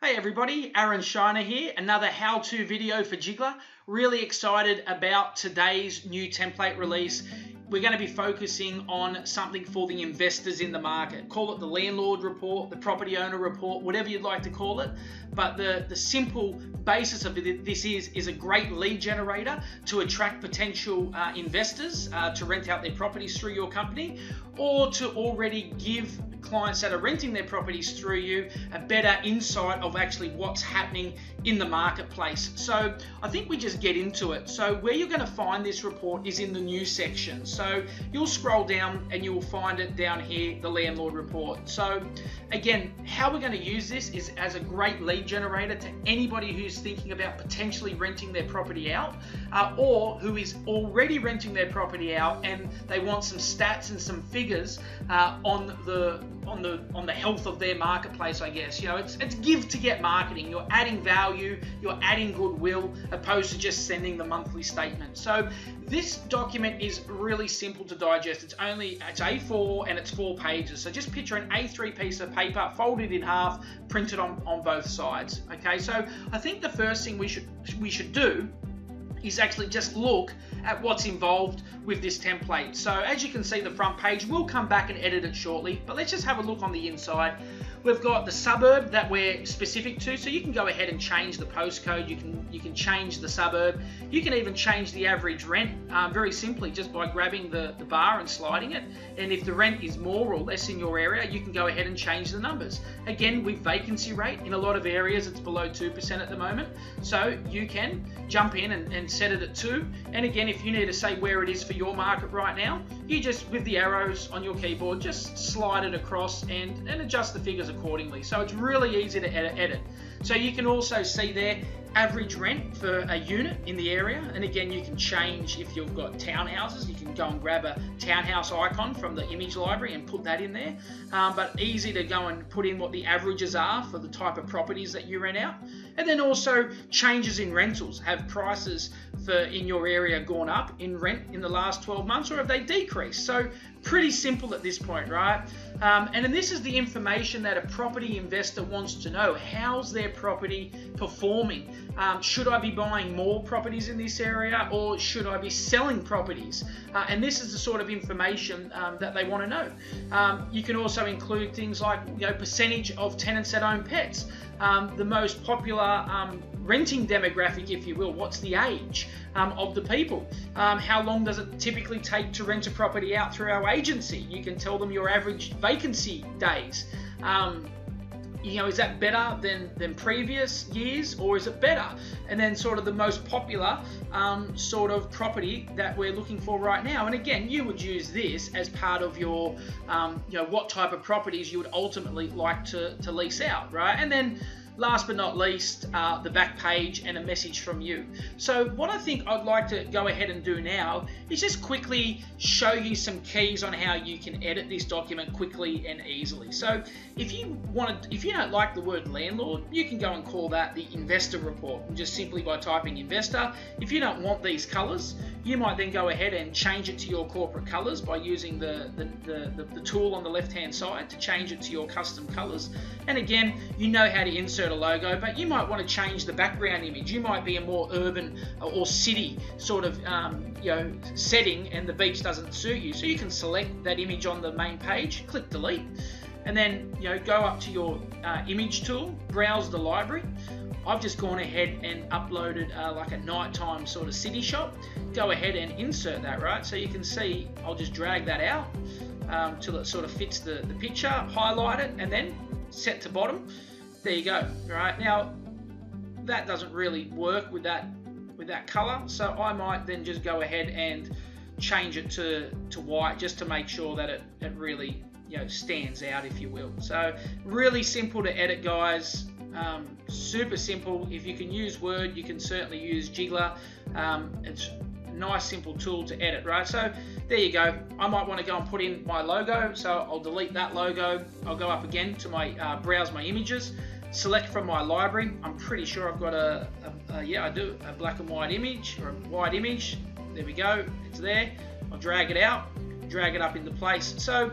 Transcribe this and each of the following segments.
Hey everybody, Aaron Shiner here, another how-to video for Jigglar. Really excited about today's new template release. We're going to be focusing on something for the investors in the market. Call it the landlord report, the property owner report, whatever you'd like to call it. But the simple basis of this is a great lead generator to attract potential investors to rent out their properties through your company, or to already give clients that are renting their properties through you a better insight of actually what's happening in the marketplace. So I think we just get into it. So where you're going to find this report is in the news section. So you'll scroll down and you will find it down here, the landlord report. So again, how we're going to use this is as a great lead generator to anybody who's thinking about potentially renting their property out, or who is already renting their property out and they want some stats and some figures on the health of their marketplace, I guess. You know, it's give to get marketing. You're adding value, you're adding goodwill, opposed to just sending the monthly statement. So this document is really simple to digest. It's A4 and it's 4 pages. So just picture an A3 piece of paper, folded in half, printed on both sides. Okay, so I think the first thing we should do is actually just look at what's involved with this template. So as you can see, the front page, we'll come back and edit it shortly, but let's just have a look on the inside. We've got the suburb that we're specific to, so you can go ahead and change the postcode, you can change the suburb, you can even change the average rent very simply just by grabbing the bar and sliding it. And if the rent is more or less in your area, you can go ahead and change the numbers. Again, with vacancy rate, in a lot of areas it's below 2% at the moment, so you can jump in and set it at 2. And again, if you need to say where it is for your market right now, you just, with the arrows on your keyboard, just slide it across and adjust the figures accordingly. So it's really easy to edit. So you can also see there average rent for a unit in the area, and again you can change. If you've got townhouses, you can go and grab a townhouse icon from the image library and put that in there, but easy to go and put in what the averages are for the type of properties that you rent out. And then also changes in rentals. Have prices in your area gone up in rent in the last 12 months, or have they decreased? So pretty simple at this point, right? And then this is the information that a property investor wants to know. How's their property performing? Should I be buying more properties in this area, or should I be selling properties? And this is the sort of information that they want to know. You can also include things like, you know, percentage of tenants that own pets, the most popular renting demographic, if you will. What's the age of the people? How long does it typically take to rent a property out through our agency? You can tell them your average vacancy days. You know, is that better than previous years, or is it better? And then sort of the most popular sort of property that we're looking for right now. And again, you would use this as part of your, you know, what type of properties you would ultimately like to lease out, right? And then last but not least, the back page and a message from you. So what I think I'd like to go ahead and do now is just quickly show you some keys on how you can edit this document quickly and easily. So if you don't like the word landlord, you can go and call that the investor report, and just simply by typing investor. If you don't want these colors, you might then go ahead and change it to your corporate colors by using the tool on the left hand side to change it to your custom colors. And again, you know how to insert a logo, but you might want to change the background image. You might be a more urban or city sort of you know, setting, and the beach doesn't suit you. So you can select that image on the main page, click delete, and then, you know, go up to your image tool, browse the library. I've just gone ahead and uploaded like a nighttime sort of city shot. Go ahead and insert that, right? So you can see, I'll just drag that out till it sort of fits the picture, highlight it, and then set to bottom. There you go. Right, now that doesn't really work with that color, so I might then just go ahead and change it to white, just to make sure that it really, you know, stands out, if you will. So really simple to edit, guys. Super simple. If you can use Word, you can certainly use Jigglar. It's a nice simple tool to edit, right? So there you go. I might want to go and put in my logo, so I'll delete that logo. I'll go up again to my browse my images, select from my library. I'm pretty sure I've got yeah, I do, a black and white image, or a white image. There we go, it's there. I'll drag it out, drag it up into place. So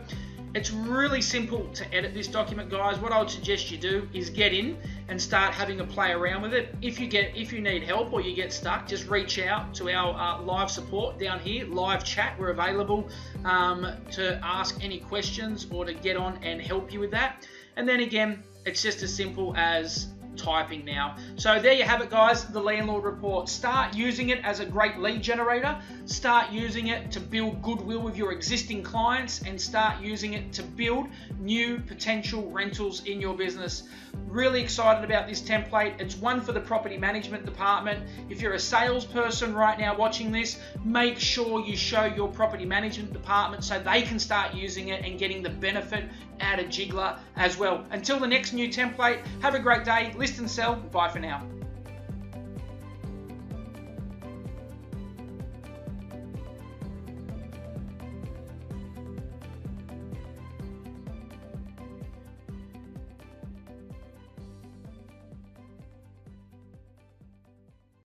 It's really simple to edit this document, guys. What I would suggest you do is get in and start having a play around with it. If you need help or you get stuck, just reach out to our live support down here, live chat. We're available to ask any questions or to get on and help you with that. And then again, it's just as simple as typing now. So there you have it, guys, the landlord report. Start using it as a great lead generator. Start using it to build goodwill with your existing clients, and start using it to build new potential rentals in your business. Really excited about this template. It's one for the property management department. If you're a salesperson right now watching this, make sure you show your property management department so they can start using it and getting the benefit out of Jigglar as well. Until the next new template, have a great day. List and sell. Bye for now.